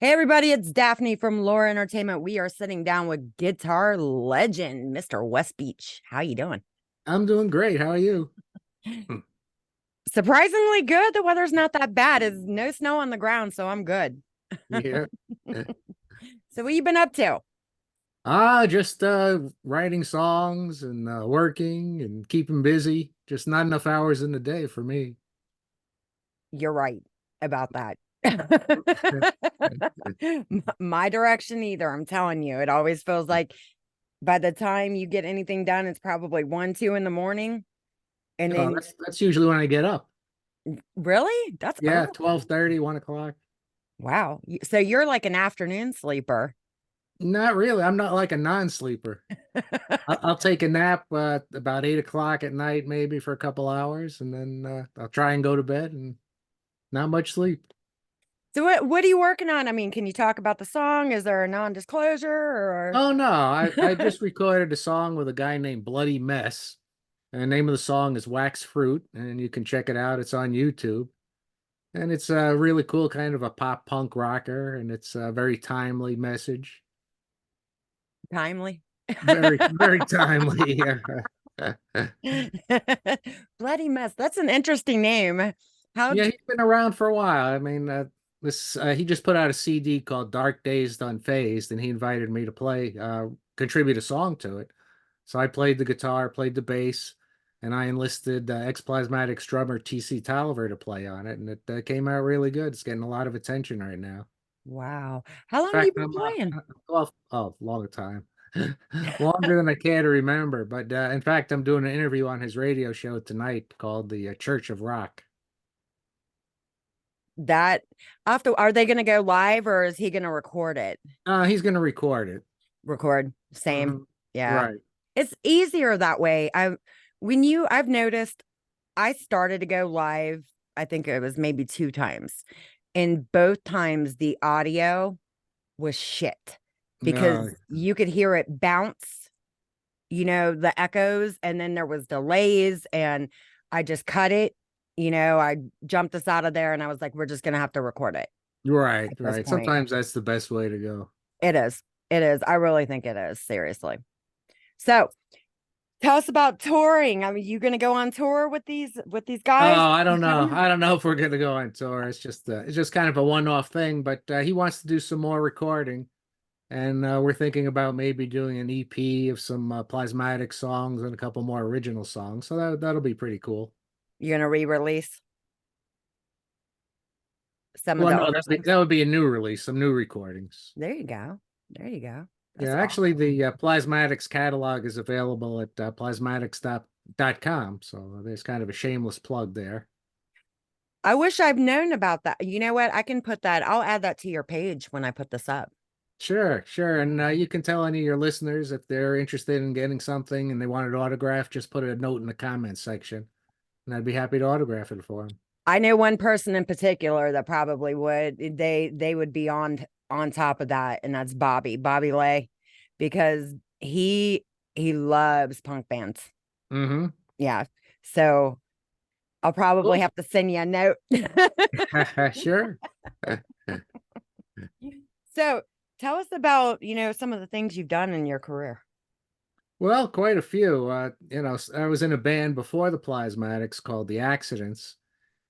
Hey everybody, it's Daphne from Laura Entertainment. We are sitting down with guitar legend, Mr. West Beach. How you doing? I'm doing great. How are you? Hmm. Surprisingly good. The weather's not that bad. There's no snow on the ground, so I'm good. Yeah. So what you been up to? Just writing songs and working and keeping busy. Just not enough hours in the day for me. You're right about that. My direction either. I'm telling you, it always feels like by the time you get anything done, it's probably 1, 2 in the morning. And Oh, then that's usually when I get up. really, that's Yeah, early. 12:30, 1 o'clock. Wow. So you're like an afternoon sleeper. Not really. I'm not like a non-sleeper. I'll take a nap about 8 o'clock at night, maybe for a couple hours, and then I'll try and go to bed and not much sleep. So what are you working on? I mean, can you talk about the song? Is there a non-disclosure or Oh no, I just recorded a song with a guy named Bloody Mess. And the name of the song is Wax Fruit, and you can check it out. It's on YouTube. And it's a really cool kind of a pop punk rocker, and it's a very timely message. timely? Very, very timely. Yeah. Bloody Mess. That's an interesting name. How Yeah, he's been around for a while. I mean, this he just put out a CD called Dark Days Unfazed, and he invited me to contribute a song to it. So I played the guitar, played the bass, and I enlisted ex-Plasmatics drummer TC Tolliver to play on it, and it came out really good. It's getting a lot of attention right now. wow. How In long have you fact, been playing? well, long time, longer than I care to remember. But in fact, I'm doing an interview on his radio show tonight called the Church of Rock. That after are they gonna go live or is he gonna record it? He's going to record it. Record. Same. Hmm. Yeah. Right. It's easier that way. I've noticed I started to go live, I think it was maybe 2 times. And both times the audio was shit No. because you could hear it bounce, the echoes, and then there was delays and I just cut it. I jumped us out of there and I was like, we're just gonna have to record it Right. at this Right. point. Sometimes that's the best way to go. It is. It is. I really think it is, seriously. So tell us about touring. I mean, you gonna go on tour with these Oh, guys? I don't know. I don't know if we're gonna go on tour. It's just kind of a one-off thing. But he wants to do some more recording, and we're thinking about maybe doing an EP of some plasmatic songs and a couple more original songs. So that'll be pretty cool. You're gonna re-release some of Well, the no, old songs. that would be a new release, some new recordings. There you go. There you go. That's Yeah, actually, awesome. the Plasmatics catalog is available at plasmatics.com. So there's kind of a shameless plug there. I wish I've known about that. You know what? I can put that. I'll add that to your page when I put this up. Sure, sure. And you can tell any of your listeners if they're interested in getting something and they want it autographed, just put a note in the comments section, and I'd be happy to autograph it for them. I know one person in particular that probably would. They would be on top of that, and that's Bobby Lay, because he loves punk bands. Mm-hmm. Yeah. So I'll probably Cool. have to send you a note. Sure. So tell us about, some of the things you've done in your career. Well, quite a few. I was in a band before the Plasmatics called the Accidents,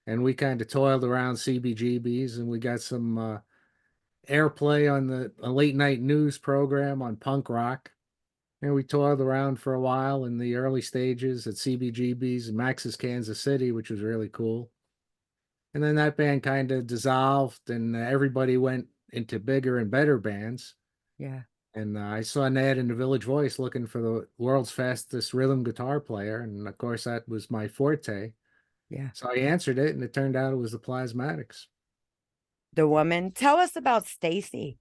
and we kind of toiled around CBGBs, and we got some airplay on a late night news program on punk rock. And we toured around for a while in the early stages at CBGB's and Max's Kansas City, which was really cool. And then that band kind of dissolved, and everybody went into bigger and better bands. Yeah. And I saw an ad in the Village Voice looking for the world's fastest rhythm guitar player. And of course, that was my forte. Yeah. So I answered it, and it turned out it was the Plasmatics. The woman. Tell us about Stacy.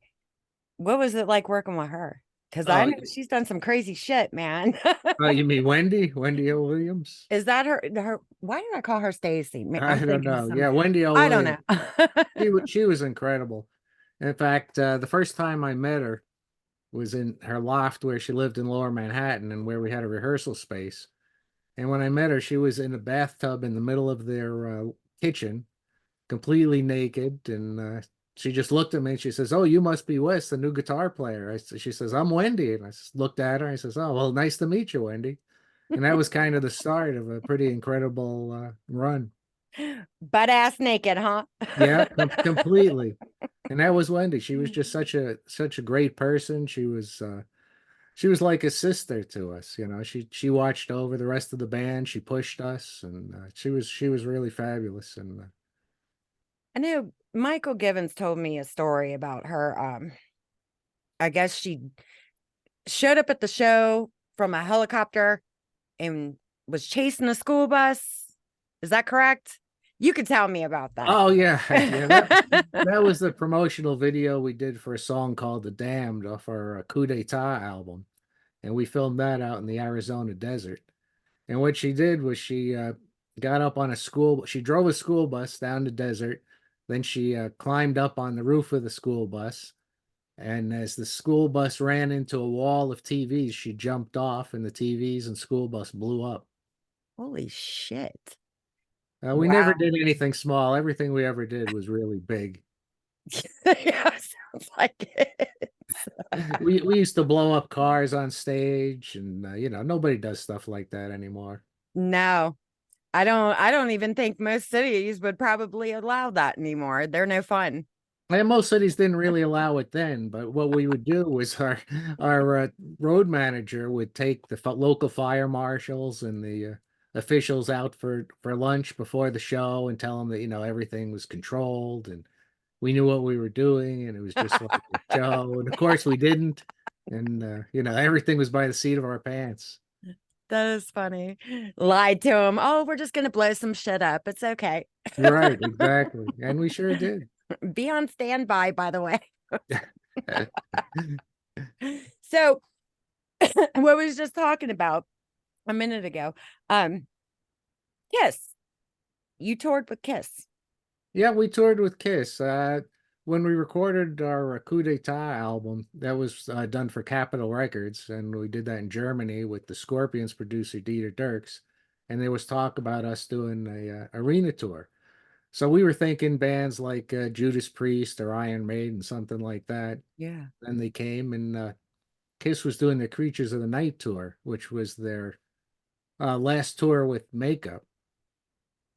What was it like working with her? Because I Oh, know she's done some crazy shit, man. you mean Wendy? Wendy O. Williams? Is that her? Why did I call her Stacy? I I'm don't thinking of know. some. Yeah, Wendy O. I don't know. Williams. She was incredible. In fact, the first time I met her was in her loft where she lived in Lower Manhattan and where we had a rehearsal space. And when I met her, she was in a bathtub in the middle of their kitchen, completely naked, and she just looked at me and she says, "Oh, you must be Wes, the new guitar player." She says, "I'm Wendy," and I just looked at her. I says, "Oh, well, nice to meet you, Wendy." And that was kind of the start of a pretty incredible run. Butt ass naked, huh? Yeah, completely. And that was Wendy. She was just such a great person. She was like a sister to us. She watched over the rest of the band. She pushed us, and she was really fabulous. And I know Michael Givens told me a story about her. I guess she showed up at the show from a helicopter and was chasing a school bus. Is that correct? You could tell me about that. oh yeah, yeah, that was the promotional video we did for a song called "The Damned" off our Coup d'etat album, and we filmed that out in the Arizona desert. And what she did was she got up on a school. She drove a school bus down the desert. Then she climbed up on the roof of the school bus. And as the school bus ran into a wall of TVs, she jumped off, and the TVs and school bus blew up. Holy shit. We never Wow. did anything small. Everything we ever did was really big. Yeah, sounds like it. We used to blow up cars on stage, and nobody does stuff like that anymore. No, I don't even think most cities would probably allow that anymore. They're no fun. And most cities didn't really allow it then, but what we would do was our road manager would take the local fire marshals and the officials out for lunch before the show and tell them that everything was controlled and we knew what we were doing and it was just like a show. And of course we didn't, and everything was by the seat of our pants. That is funny. Lied to him. Oh, we're just gonna blow some shit up. It's okay. Right, exactly, and we sure did. Be on standby, by the way. So what we was just talking about a minute ago. Um, Kiss. You toured with Kiss. Yeah, we toured with Kiss. When we recorded our Coup d'etat album, that was done for Capitol Records, and we did that in Germany with the Scorpions producer Dieter Dirks. And there was talk about us doing a arena tour. So we were thinking bands like Judas Priest or Iron Maiden, something like that. Yeah. Then they came, and Kiss was doing the Creatures of the Night tour, which was their last tour with makeup,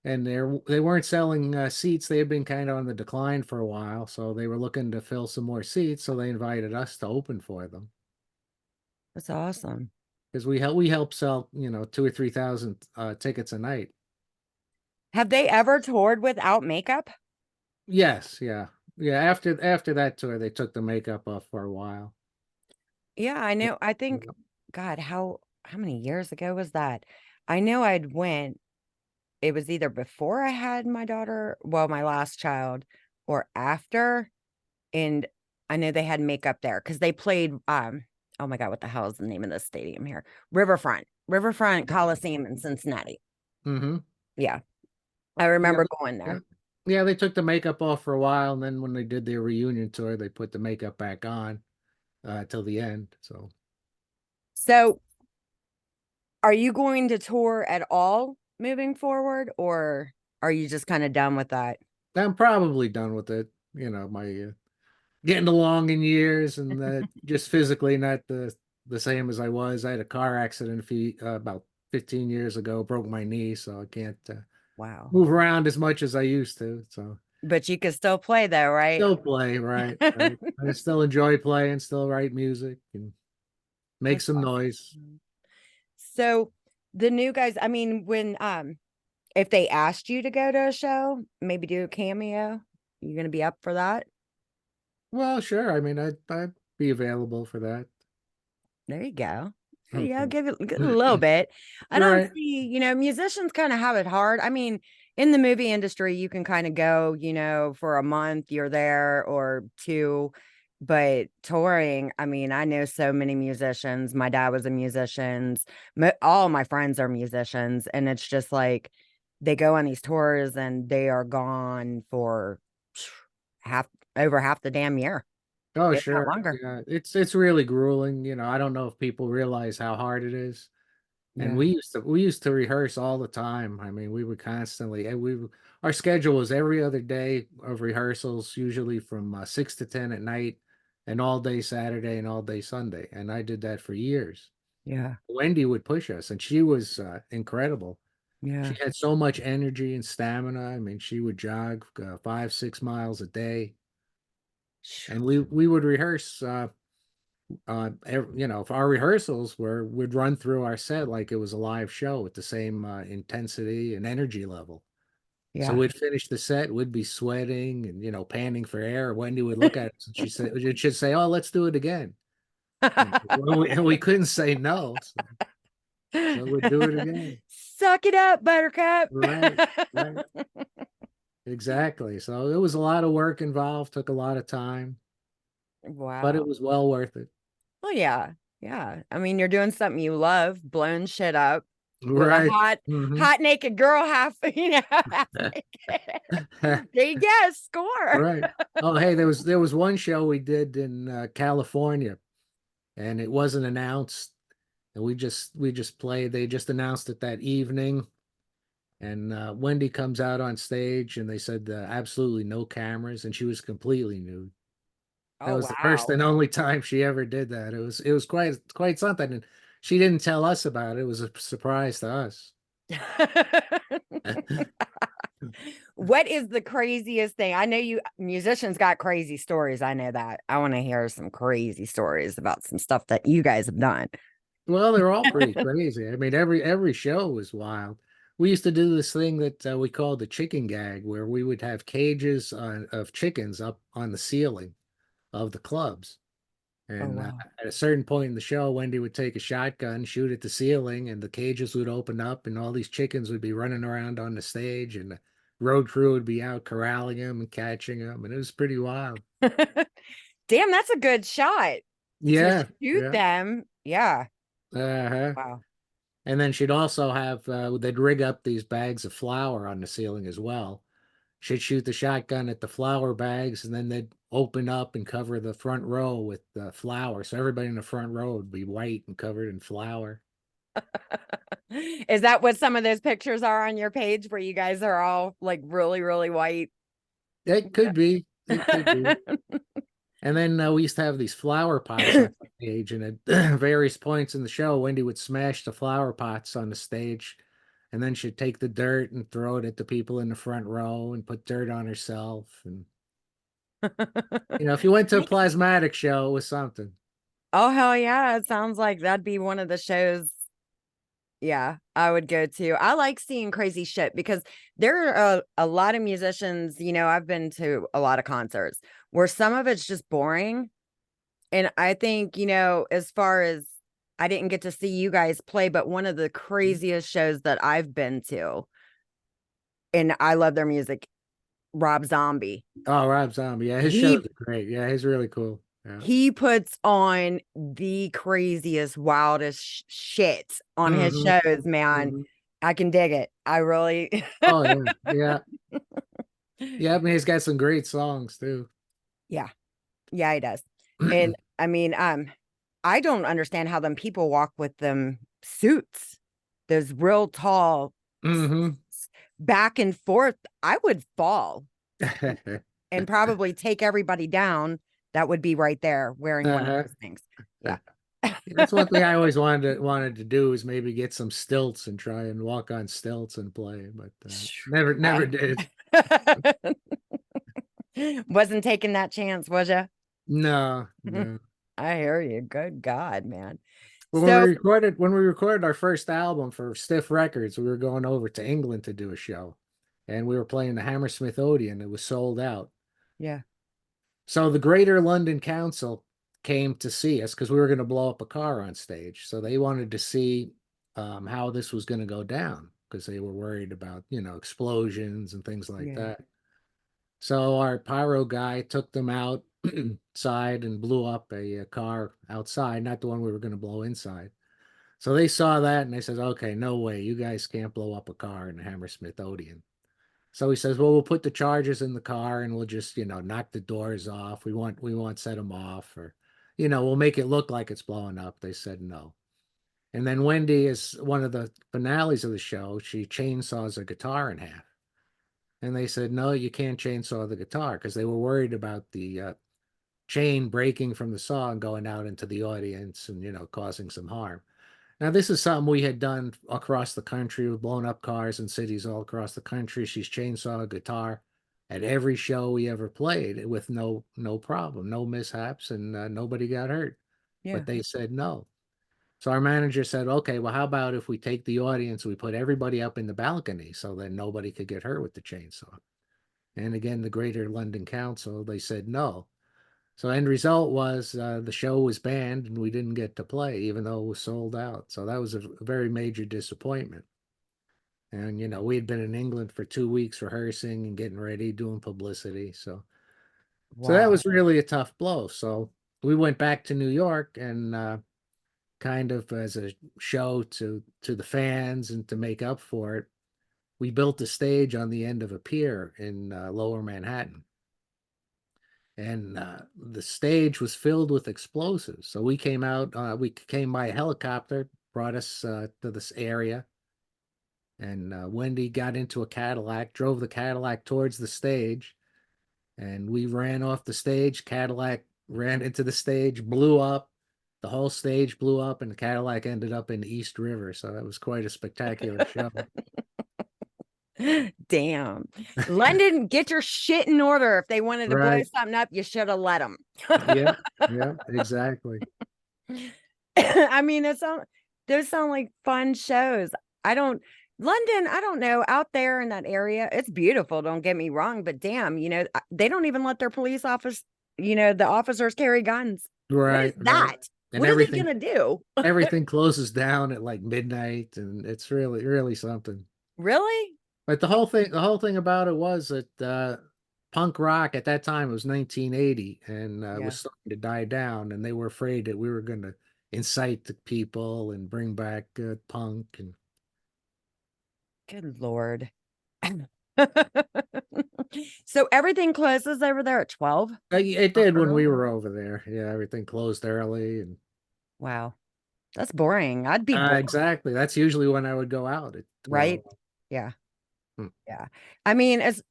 and they weren't selling seats. They had been kind of on the decline for a while, so they were looking to fill some more seats. So they invited us to open for them That's awesome. because we help sell 2 or 3 thousand tickets a night. Have they ever toured without makeup? Yes, yeah, yeah. After that tour, they took the makeup off for a while. Yeah, I know. I think, God, how many years ago was that? I know I'd went. It was either before I had my daughter, well, my last child, or after. And I know they had makeup there because they played oh my God, what the hell is the name of this stadium here? Riverfront Coliseum in Cincinnati. Mm-hmm. Yeah. I Yeah, remember going yeah, there. yeah. They took the makeup off for a while, and then when they did their reunion tour, they put the makeup back on till the end. So So are you going to tour at all moving forward, or are you just kind of done with that? I'm probably done with it. My getting along in years and just physically not the same as I was. I had a car accident about 15 years ago, broke my knee, so I can't Wow. move around as much as I used to. So But you can still play though, right? still play, right, right. I still enjoy playing, still write music and make That's some noise. awesome. So the new guys, I mean, when if they asked you to go to a show, maybe do a cameo, you gonna be up for that? Well, sure. I mean, I'd be available for that. There you go. There you go. Give it a little bit. I don't Right. see, musicians kind of have it hard. I mean, in the movie industry, you can kind of go, for a month, you're there or two. But touring, I mean, I know so many musicians. My dad was a musician. All my friends are musicians, and it's just like they go on these tours and they are gone for half over half the damn year, Oh, if not sure. longer. Yeah, it's really grueling. I don't know if people realize how hard it is. And Yeah. we used to rehearse all the time. I mean, we would constantly, and our schedule was every other day of rehearsals, usually from 6 to 10 at night, and all day Saturday and all day Sunday. And I did that for years. Yeah. Wendy would push us, and she was incredible. She Yeah. had so much energy and stamina. I mean, she would jog 5, 6 miles a day, Phew. and we would rehearse. If our rehearsals would run through our set like it was a live show with the same intensity and energy level. So Yeah. we'd finish the set, we'd be sweating and panting for air. Wendy would look at us and she'd say, "Oh, let's do it again." And we couldn't say no, so we'd do it again. Suck it up, Buttercup. Right, right, exactly. So it was a lot of work involved, took a lot of time, but it Wow. was well worth it. Well, yeah. Yeah. I mean, you're doing something you love, blowing shit up with a Right. Hmm. hot naked girl half, half naked. There you go, score. Right. Oh, hey, there was one show we did in California, and it wasn't announced, and we just played. They just announced it that evening, and Wendy comes out on stage, and they said absolutely no cameras, and she was completely nude. That Oh, was the first wow. and only time she ever did that. It was quite something, and she didn't tell us about it. It was a surprise to us. What is the craziest thing? I know you musicians got crazy stories. I know that. I want to hear some crazy stories about some stuff that you guys have done. Well, they're all pretty crazy. I mean, every show was wild. We used to do this thing that we called the chicken gag, where we would have cages of chickens up on the ceiling of the clubs. Oh, And wow. at a certain point in the show, Wendy would take a shotgun, shoot at the ceiling, and the cages would open up, and all these chickens would be running around on the stage, and the road crew would be out corralling them and catching them, and it was pretty wild. Damn, that's a good shot to Yeah, shoot yeah. them. Yeah. Uh-huh. Wow. And then she'd also have they'd rig up these bags of flour on the ceiling as well. She'd shoot the shotgun at the flour bags, and then they'd open up and cover the front row with flour. So everybody in the front row would be white and covered in flour. Is that what some of those pictures are on your page where you guys are all like really, really white? It could be. It could be. And then we used to have these flower pots on stage, and at various points in the show, Wendy would smash the flower pots on the stage, and then she'd take the dirt and throw it at the people in the front row and put dirt on herself. And if you went to a plasmatic show, it was something. Oh, hell yeah. It sounds like that'd be one of the shows. Yeah, I would go to. I like seeing crazy shit because there are a lot of musicians, I've been to a lot of concerts where some of it's just boring. And I think, as far as I didn't get to see you guys play, but one of the craziest shows that I've been to, and I love their music, Rob Zombie. Oh, Rob Zombie. Yeah, his shows He are great. Yeah, he's really cool. Yeah. he puts on the craziest, wildest shit on his Hmm. shows, man. Hmm. I can dig it. I really Oh, yeah. Yeah. Yeah. I mean, he's got some great songs too. Yeah. Yeah, he does. And I mean, I don't understand how them people walk with them suits. Those real tall Hmm. back and forth. I would fall and probably take everybody down that would be right there wearing one of Uh-huh. those things. Yeah. That's one thing I always wanted to do is maybe get some stilts and try and walk on stilts and play, but never I did. wasn't taking that chance, was you? No, no. I hear you. Good God, man. Well, when So, we recorded our first album for Stiff Records, we were going over to England to do a show, and we were playing the Hammersmith Odeon. It was sold out. yeah, So the Greater London Council came to see us because we were going to blow up a car on stage. So they wanted to see how this was going to go down because they were worried about, explosions and things like yeah. that. So our pyro guy took them outside and blew up a car outside, not the one we were going to blow inside. So they saw that and they said, okay, no way, you guys can't blow up a car in the Hammersmith Odeon. So he says, well, we'll put the charges in the car and we'll just, knock the doors off. We won't set them off or, we'll make it look like it's blowing up. They said no. And then Wendy is one of the finales of the show. She chainsaws a guitar in half. And they said, no, you can't chainsaw the guitar because they were worried about the chain breaking from the saw and going out into the audience and, causing some harm. Now, this is something we had done across the country. We've blown up cars in cities all across the country. She's chainsaw a guitar at every show we ever played with no problem, no mishaps, and nobody got hurt. Yeah. But they said no. So our manager said, okay, well, how about if we take the audience, we put everybody up in the balcony so that nobody could get hurt with the chainsaw? And again, the Greater London Council, they said no. So end result was the show was banned and we didn't get to play, even though it was sold out. So that was a very major disappointment. And we had been in England for 2 weeks rehearsing and getting ready, doing publicity. So that Wow. was really a tough blow. So we went back to New York and kind of as a show to the fans and to make up for it, we built a stage on the end of a pier in Lower Manhattan. And the stage was filled with explosives. So we came out, we came by a helicopter, brought us to this area, and Wendy got into a Cadillac, drove the Cadillac towards the stage, and we ran off the stage. Cadillac ran into the stage, blew up. The whole stage blew up, and the Cadillac ended up in the East River. So that was quite a spectacular show. Damn. London, get your shit in order. If they wanted to blow Right. something up, you should have let them. Yep. Yep. Exactly. I mean, those sound like fun shows. I don't London, I don't know, out there in that area, it's beautiful, don't get me wrong, but damn, they don't even let their police office, the officers carry guns. What is Right. Right. that? And What are they gonna do? everything closes down at like midnight, and it's really, really something. Really? But the whole thing about it was that punk rock at that time, it was 1980, and was Yeah. starting to die down, and they were afraid that we were going to incite the people and bring back punk. And Good Lord. So everything closes over there at 12 it or did when we early? were over there. Yeah, everything closed early, and Wow. That's boring. I'd be bored, exactly. That's usually when I would go out at right? 12. Yeah. Hmm. Yeah. I mean, as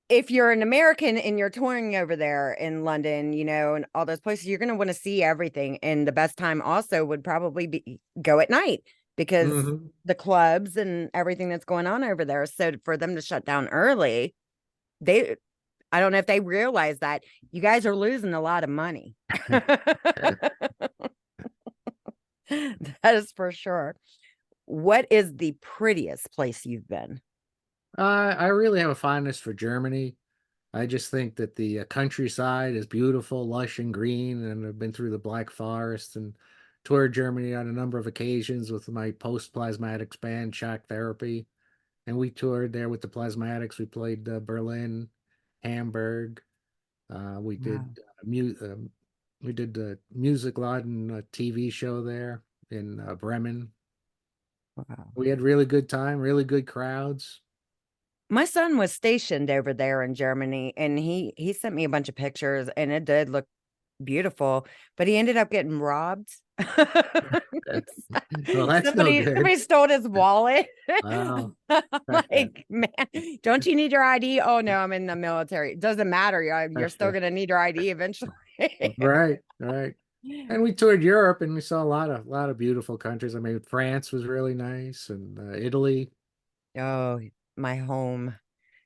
if you're an American and you're touring over there in London, and all those places, you're going to want to see everything. And the best time also would probably be go at night because Hmm. the clubs and everything that's going on over there. So for them to shut down early, they, I don't know if they realize that you guys are losing a lot of money. That is for sure. What is the prettiest place you've been? I really have a fondness for Germany. I just think that the countryside is beautiful, lush and green, and I've been through the Black Forest and toured Germany on a number of occasions with my post-plasmatics band, Shock Therapy, and we toured there with the Plasmatics. We played Berlin, Hamburg. We did Wow. we did the Music Laden TV show there in Bremen. Wow. We had really good time, really good crowds. My son was stationed over there in Germany and he sent me a bunch of pictures and it did look beautiful, but he ended up getting robbed. Well, that's no Somebody good. stole his wallet. Wow. Like, man, don't you need your ID? Oh no, I'm in the military. It doesn't matter. You're still gonna need your ID eventually. Right, right. And we toured Europe, and we saw a lot of beautiful countries. I mean, France was really nice, and Italy. Oh, my home.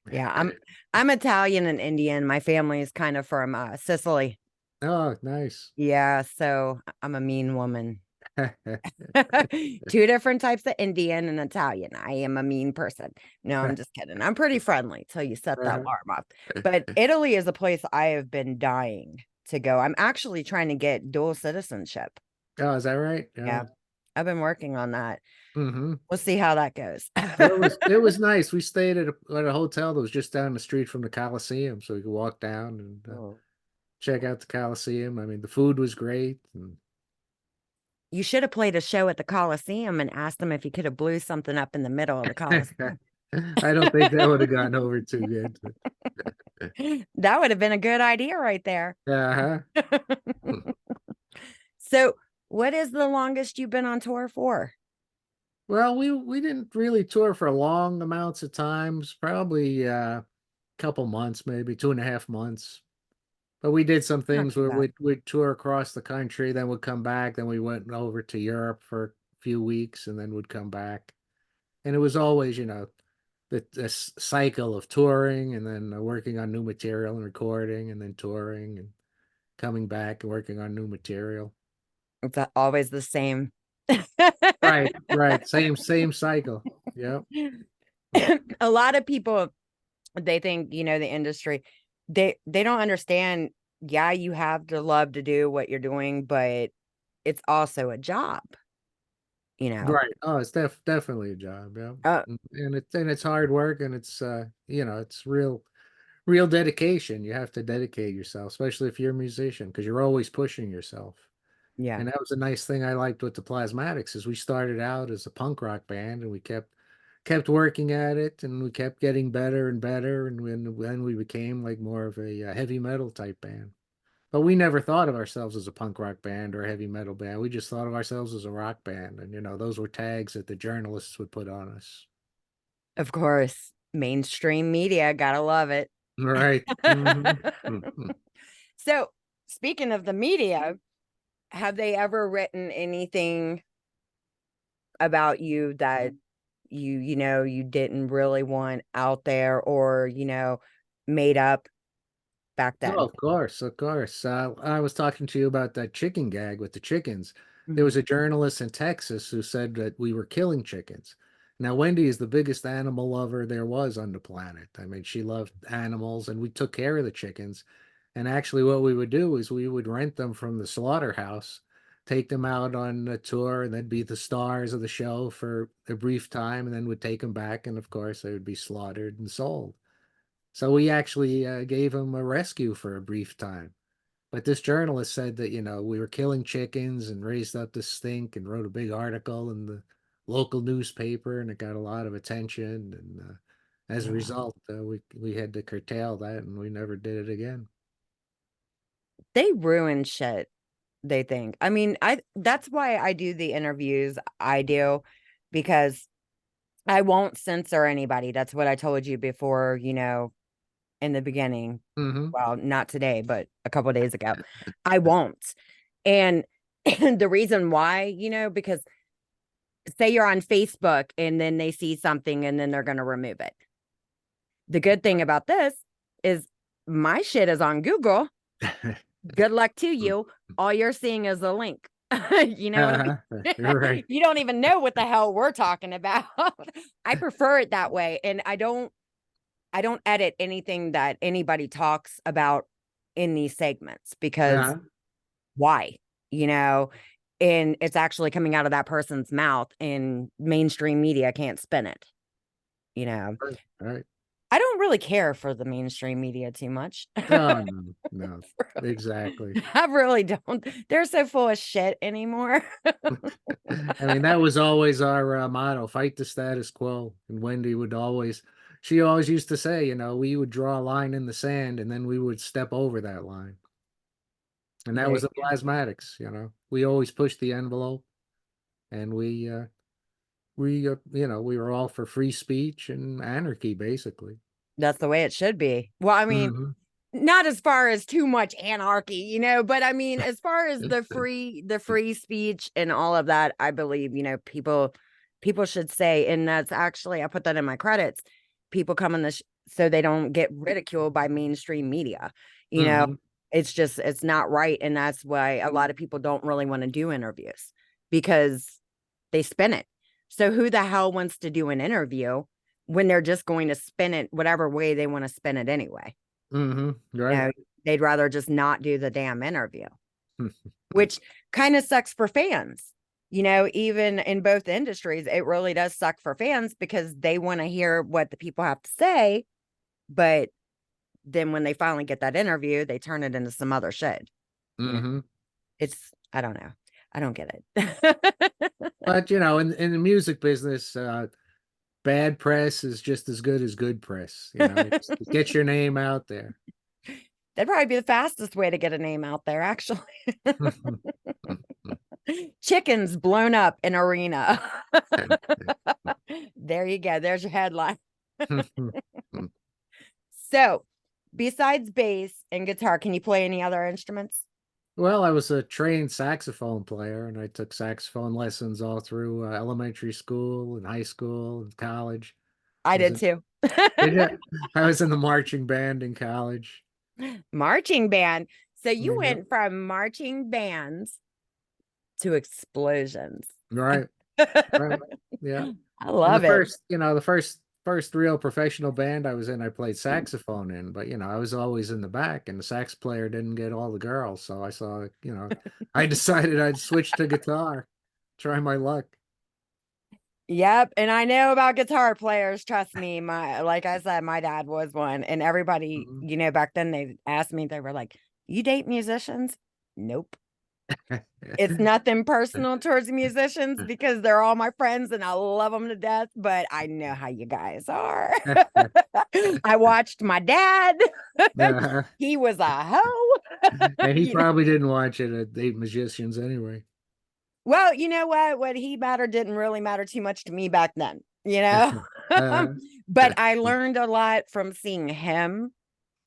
Yeah, I'm Italian and Indian. My family is kind of from Sicily. Oh, nice. Yeah, so I'm a mean woman. Two different types of Indian and Italian. I am a mean person. No, I'm just kidding. I'm pretty friendly till you set that alarm off. But Italy is a place I have been dying to go. I'm actually trying to get dual citizenship. Oh, is that right? Yeah. Yeah, I've been working on that. Hmm. We'll see how that goes. Well, it was nice. We stayed at a hotel that was just down the street from the Coliseum, so we could walk down and Oh. check out the Coliseum. I mean, the food was great. And You should have played a show at the Coliseum and asked them if you could have blew something up in the middle of the Coliseum. I don't think that would have gotten over too good. That would have been a good idea right there. Uh-huh. So What is the longest you've been on tour for? Well, we didn't really tour for long amounts of times, probably a couple months, maybe 2.5 months. But we did some Not things too where bad. we'd tour across the country, then we'd come back, then we went over to Europe for a few weeks, and then would come back. And it was always, this cycle of touring and then working on new material and recording and then touring and coming back and working on new material. It's always the same. Right, right. Same cycle. Yep. A lot of people, they think, the industry, they don't understand. Yeah, you have to love to do what you're doing, but it's also a job, you know. Right. Oh, it's definitely a job. Yeah. Uh, And it's hard work and it's real dedication. You have to dedicate yourself, especially if you're a musician, because you're always pushing yourself. yeah, And that was a nice thing I liked with the Plasmatics is we started out as a punk rock band and we kept working at it and we kept getting better and better and when we became like more of a heavy metal type band. But we never thought of ourselves as a punk rock band or a heavy metal band. We just thought of ourselves as a rock band and those were tags that the journalists would put on us. of course, mainstream media, gotta love it. Right. Hmm. So, speaking of the media, have they ever written anything about you that you didn't really want out there, or made up back Oh, then? of course, of course. I was talking to you about that chicken gag with the chickens. There Mhm. was a journalist in Texas who said that we were killing chickens. Now, Wendy is the biggest animal lover there was on the planet. I mean, she loved animals, and we took care of the chickens. And actually, what we would do is we would rent them from the slaughterhouse, take them out on a tour, and they'd be the stars of the show for a brief time, and then we'd take them back, and of course, they would be slaughtered and sold. So we actually gave him a rescue for a brief time. But this journalist said that, we were killing chickens and raised up this stink and wrote a big article in the local newspaper and it got a lot of attention. And as a Yeah. result, we had to curtail that and we never did it again. They ruin shit, they think. I mean, I that's why I do the interviews I do, because I won't censor anybody. That's what I told you before, in the beginning. Hmm. Well, not today, but a couple of days ago. I won't. And the reason why, because say you're on Facebook and then they see something and then they're going to remove it. The good thing about this is my shit is on Google. Good luck to you. All you're seeing is a link. You know what I Uh-huh. You're mean? right. You don't even know what the hell we're talking about. I prefer it that way. And I don't edit anything that anybody talks about in these segments, because Uh-huh. why? You know, and it's actually coming out of that person's mouth and mainstream media can't spin it, you know. Right. Right. I don't really care for the mainstream media too much. Oh, no, no, exactly. I really don't. They're so full of shit anymore. I mean, that was always our motto, fight the status quo. And she always used to say, we would draw a line in the sand and then we would step over that line. And that There was you the go. plasmatics. We always pushed the envelope and we were all for free speech and anarchy, basically. That's the way it should be. Well, I mean, Hmm. not as far as too much anarchy, but I mean, as far as the free speech and all of that, I believe, people should say, and that's actually, I put that in my credits. People come in this so they don't get ridiculed by mainstream media. You know, Hmm. it's not right. And that's why a lot of people don't really want to do interviews, because they spin it. So who the hell wants to do an interview when they're just going to spin it whatever way they want to spin it anyway? Hmm. You Right. know, they'd rather just not do the damn interview, which kind of sucks for fans. Even in both industries, it really does suck for fans because they want to hear what the people have to say. But then when they finally get that interview, they turn it into some other shit. You know, Hmm. I don't know. I don't get it. But, in the music business, bad press is just as good as good press. Just get your name out there. That'd probably be the fastest way to get a name out there, actually. Chickens blown up in arena. There you go. There's your headline. So, besides bass and guitar, can you play any other instruments? Well, I was a trained saxophone player, and I took saxophone lessons all through elementary school and high school and college. I I was did in, too. yeah, I was in the marching band in college. Marching band. So you Mhm. went from marching bands to explosions. Right, right, yeah. I And the love it. first, the first real professional band I was in, I played saxophone in, but I was always in the back, and the sax player didn't get all the girls, so I decided I'd switch to guitar, try my luck. Yep, and I know about guitar players, trust me. My like I said, my dad was one, and everybody, Mhm. back then they asked me, they were like, "You date musicians?" Nope. It's nothing personal towards musicians because they're all my friends and I love them to death, but I know how you guys are. I watched my dad. Uh, He was a hoe. and he You know? probably didn't watch it at Eight Magicians anyway. Well, you know what? What he mattered didn't really matter too much to me back then, you know? uh, But I learned a lot from seeing him.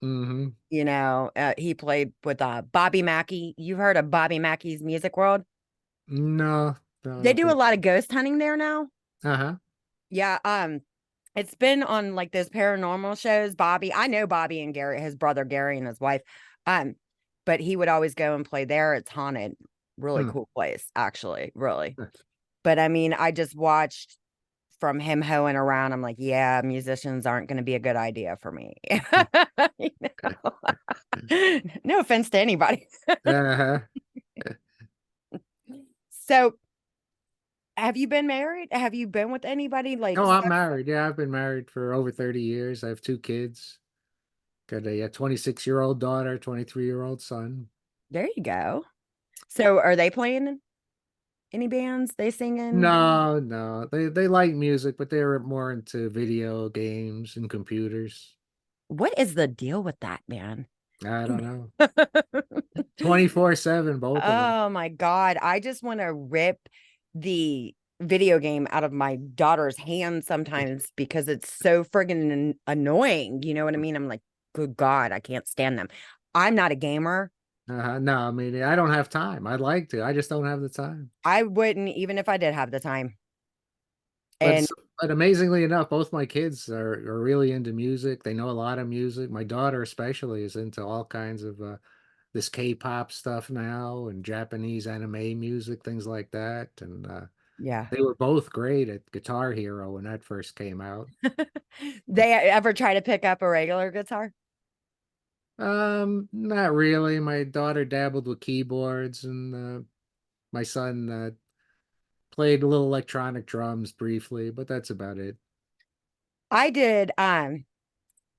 hmm He played with Bobby Mackey. You've heard of Bobby Mackey's Music World? No, no, I They don't do a think lot so. of ghost hunting there now. Uh-huh. Yeah, it's been on like those paranormal shows. Bobby, I know Bobby and Gary, his brother Gary and his wife. Um, but he would always go and play there. It's haunted. Really Hmm. cool place, actually, really. But I mean, I just watched from him hoeing around. I'm like, yeah, musicians aren't going to be a good idea for me. You No offense to anybody. Uh-huh. So, have you been married? Have you been with anybody like Oh, I'm serious? married. Yeah, I've been married for over 30 years. I have two kids. Got a 26-year-old daughter, 23-year-old son. There you go. So, are they playing any bands? They singing? No, no. They like music, but they're more into video games and computers. What is the deal with that, man? I don't know. 24/7, both of them. Oh my God. I just want to rip the video game out of my daughter's hand sometimes because it's so friggin' annoying. You know what I mean? I'm like, good God, I can't stand them. I'm not a gamer. No, I mean, I don't have time. I'd like to. I just don't have the time. I wouldn't, even if I did have the time. But And but amazingly enough, both my kids are really into music. They know a lot of music. My daughter especially is into all kinds of this K-pop stuff now and Japanese anime music, things like that. And yeah. they were both great at Guitar Hero when that first came out. They ever try to pick up a regular guitar? Not really. My daughter dabbled with keyboards, and my son played a little electronic drums briefly, but that's about it. I did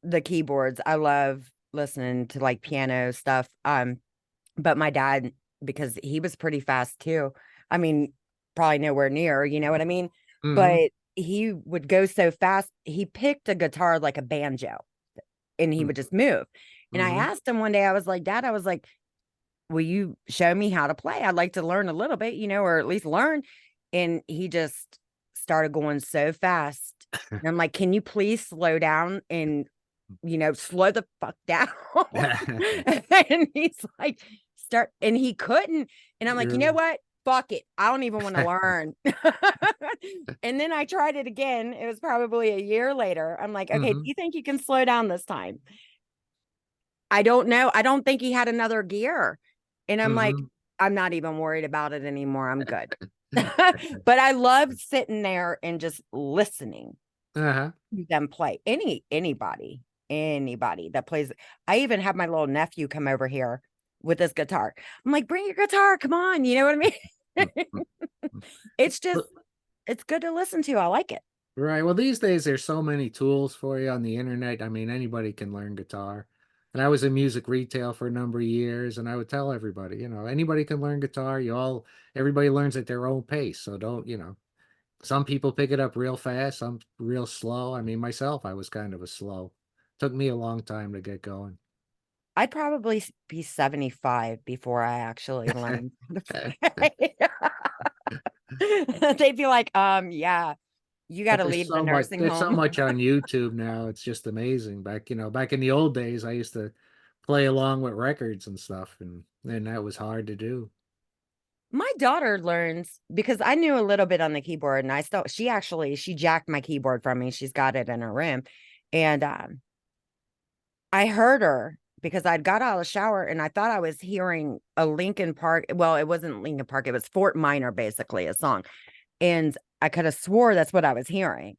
the keyboards. I love listening to like piano stuff. But my dad, because he was pretty fast too. I mean, probably nowhere near, you know what I mean? Hmm. But he would go so fast. He picked a guitar like a banjo and he would just move. And I Hmm. asked him one day, I was like, Dad, I was like, will you show me how to play? I'd like to learn a little bit, or at least learn. And he just started going so fast. And I'm like, can you please slow down and, slow the fuck down? And he's like, start. And he couldn't. And I'm like, you know Really? what? Fuck it. I don't even want to learn. And then I tried it again. It was probably a year later. I'm like, okay, do Hmm. you think you can slow down this time? I don't know. I don't think he had another gear. And I'm like, Hmm. I'm not even worried about it anymore. I'm good. But I love sitting there and just listening Uh-huh. to them play. Anybody that plays. I even have my little nephew come over here with his guitar. I'm like, bring your guitar. Come on. You know what I mean? It's just, it's good to listen to. I like it. Right. Well, these days there's so many tools for you on the internet. I mean, anybody can learn guitar. And I was in music retail for a number of years, and I would tell everybody, anybody can learn guitar. Everybody learns at their own pace. So don't, some people pick it up real fast, some real slow. I mean, myself, I was kind of a slow. Took me a long time to get going. I'd probably be 75 before I actually learned how to play. They'd be like, yeah, you got But to leave the nursing there's so home. much on YouTube now. It's just amazing. Back in the old days, I used to play along with records and stuff, and that was hard to do. My daughter learns because I knew a little bit on the keyboard and she jacked my keyboard from me. She's got it in her room. And I heard her because I'd got out of the shower and I thought I was hearing a Lincoln Park. Well, it wasn't Lincoln Park, it was Fort Minor, basically, a song. And I could have swore that's what I was hearing.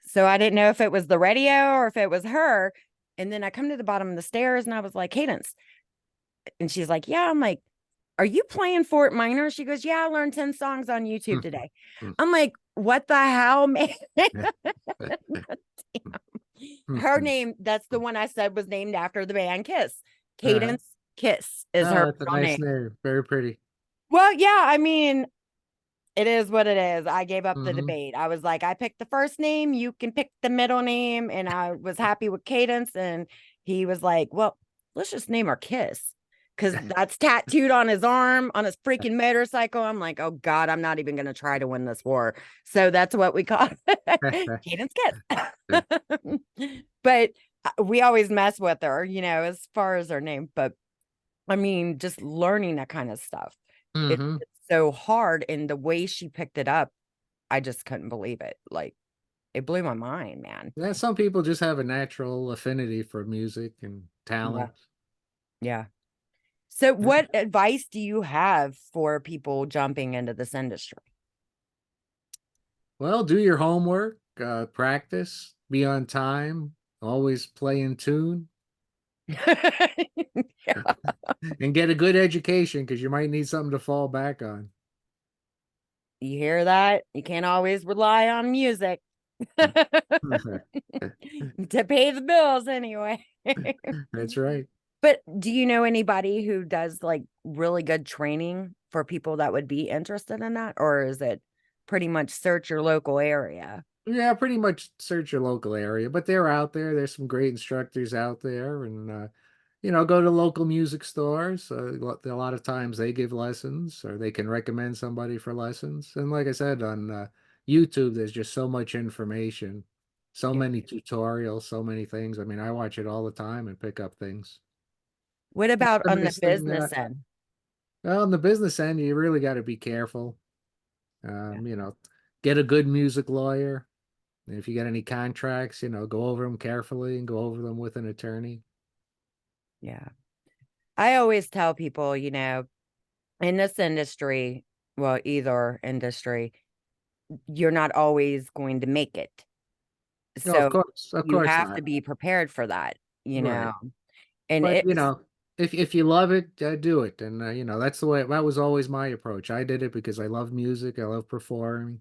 So I didn't know if it was the radio or if it was her. And then I come to the bottom of the stairs and I was like, Cadence. And she's like, yeah. I'm like, are you playing Fort Minor? She goes, yeah, I learned 10 songs on YouTube today. I'm like, what the hell, man? Her name, that's the one I said was named after the band Kiss. Uh, Cadence Kiss is her oh, that's a real nice name. name. Very pretty. Well, yeah, I mean, it is what it is. I gave up the Hmm. debate. I was like, I picked the first name, you can pick the middle name. And I was happy with Cadence. And he was like, well, let's just name her Kiss. Cause that's tattooed on his arm on his freaking motorcycle. I'm like, oh God, I'm not even gonna try to win this war. So that's what we call Cadence Kiss. But we always mess with her, as far as her name. But I mean, just learning that kind of stuff. Hmm. It's so hard. And the way she picked it up, I just couldn't believe it. Like, it blew my mind, man. Yeah, some people just have a natural affinity for music and Yeah. talent. Yeah. So, Yeah. what advice do you have for people jumping into this industry? Well, do your homework, practice, be on time, always play in tune, Yeah. and get a good education because you might need something to fall back on. You hear that? You can't always rely on music to pay the bills anyway. That's right. But do you know anybody who does like really good training for people that would be interested in that? Or is it pretty much search your local area? Yeah, pretty much search your local area, but they're out there. There's some great instructors out there, and go to local music stores. A lot of times they give lessons, or they can recommend somebody for lessons. And like I said, on YouTube, there's just so much information, so Yeah. many tutorials, so many things. I mean, I watch it all the time and pick up things. What about The on the nice thing, business end? well, on the business end, you really got to be careful. Yeah. Um, you know, get a good music lawyer. And if you get any contracts, go over them carefully and go over them with an attorney. Yeah. I always tell people, in this industry, well, either industry, you're not always going to make it. No, So of you course have to not. be prepared for that, Right. and But it's, if you love it, do it. And that's the way that was always my approach. I did it because I love music, I love performing, I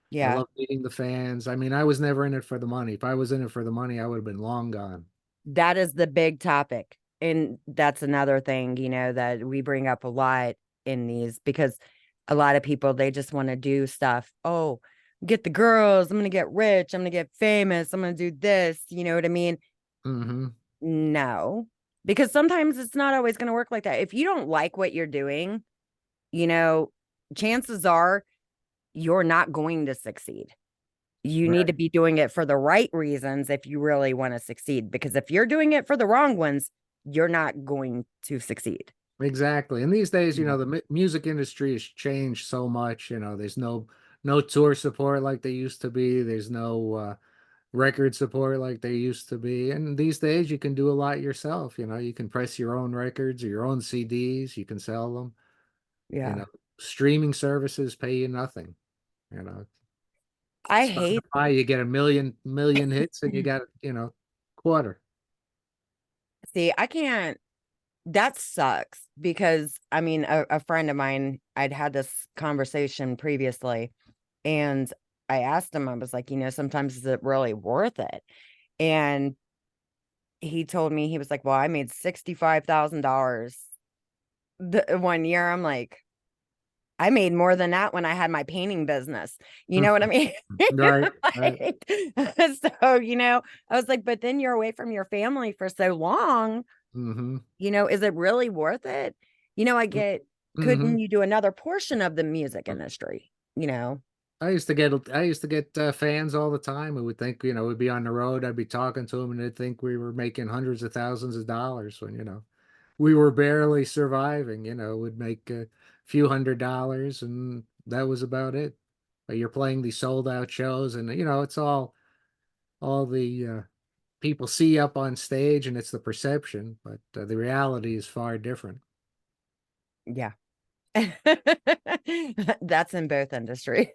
yeah, love meeting the fans. I mean, I was never in it for the money. If I was in it for the money, I would have been long gone. that is the big topic. And that's another thing, that we bring up a lot in these because a lot of people, they just want to do stuff. Oh, get the girls. I'm going to get rich. I'm going to get famous. I'm going to do this. You know what I mean? Hmm. No, because sometimes it's not always going to work like that. If you don't like what you're doing, you know, chances are you're not going to succeed. You need to Right. be doing it for the right reasons if you really want to succeed. Because if you're doing it for the wrong ones, you're not going to succeed. Exactly. And these days, Yeah. the music industry has changed so much. There's no tour support like they used to be. There's no record support like they used to be. And these days you can do a lot yourself. You can press your own records or your own CDs, you can sell them. You Yeah. know, Streaming services pay you nothing. You know, I hate, Spotify, you get a million hits and you got, quarter. see, I can't, that sucks because I mean, a friend of mine, I'd had this conversation previously and I asked him, I was like, sometimes is it really worth it? And he told me, he was like, well, I made $65,000 the 1 year. I'm like, I made more than that when I had my painting business. You know what I mean? Right, right. Like, so, I was like, but then you're away from your family for so long. Mm-hmm. Is it really worth it? I get, Mm-hmm. couldn't you do another portion of the music industry? you know, I used to get fans all the time who would think, we'd be on the road, I'd be talking to them, and they'd think we were making hundreds of thousands of dollars when, we were barely surviving, would make a few $100s and that was about it. But you're playing these sold out shows and it's all the people see up on stage and it's the perception, but the reality is far different. yeah. That's in both industries.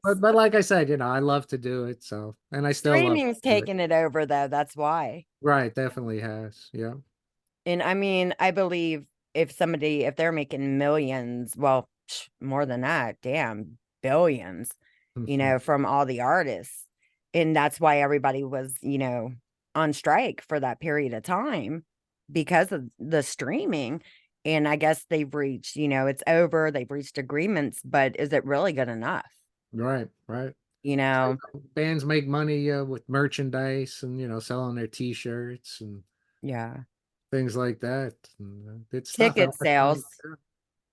But like I said, I love to do it, so and I still love Streaming's to do it. taking it over though. That's why. Right, definitely has. Yeah. And I mean, I believe if they're making millions, well, more than that, damn, billions, Mhm. from all the artists. And that's why everybody was, on strike for that period of time because of the streaming. And I guess they've reached, it's over, they've reached agreements, but is it really good enough? Right, right. You So, know, bands make money with merchandise and selling their T-shirts and yeah. things like that. And, it's tough Ticket advertising. sales,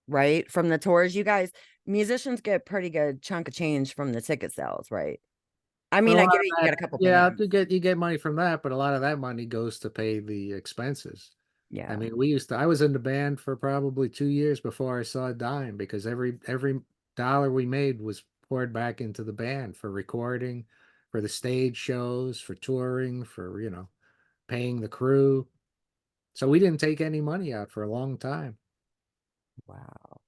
right? From the tours, you guys, musicians get pretty good chunk of change from the ticket sales, right? I But mean, a I lot get of it, you that, got a couple yeah, bands. you get money from that, but a lot of that money goes to pay the expenses. I Yeah, mean, I was in the band for probably 2 years before I saw a dime because every dollar we made was poured back into the band for recording, for the stage shows, for touring, for, paying the crew. So we didn't take any money out for a long time. wow,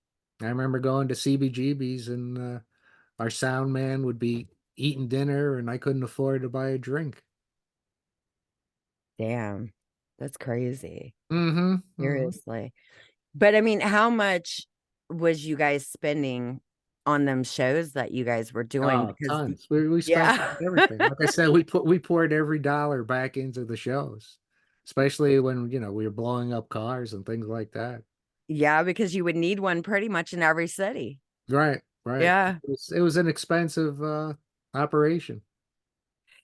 I remember going to CBGB's and our sound man would be eating dinner and I couldn't afford to buy a drink. damn, that's crazy. Mm-hmm. Mm-hmm. Seriously. But I mean, how much was you guys spending on them shows that you guys were doing? Oh, Because tons. We spent yeah, everything. Like I said, we poured every dollar back into the shows, especially when, we were blowing up cars and things like that. yeah, because you would need one pretty much in every city. Right, right. Yeah. It was an expensive operation.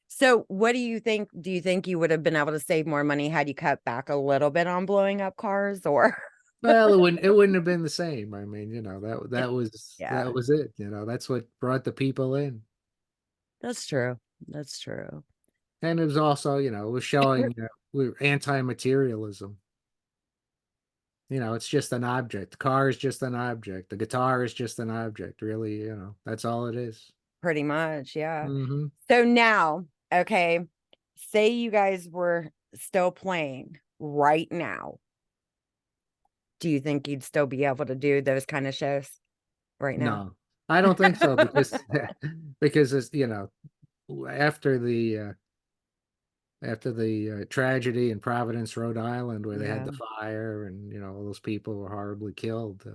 So, what do you think? Do you think you would have been able to save more money had you cut back a little bit on blowing up cars, or? Well, it wouldn't have been the same. I mean, that was it. That's what brought the people in. That's true. That's true. And it was also, it was showing we're anti-materialism. It's just an object. The car is just an object. The guitar is just an object. Really, that's all it is. Pretty much, yeah. Hmm. So now, okay, say you guys were still playing right now. Do you think you'd still be able to do those kind of shows right now? No, I don't think so because because it's after the uh, after the tragedy in Providence, Rhode Island, where they had Yeah, the fire and all those people were horribly killed.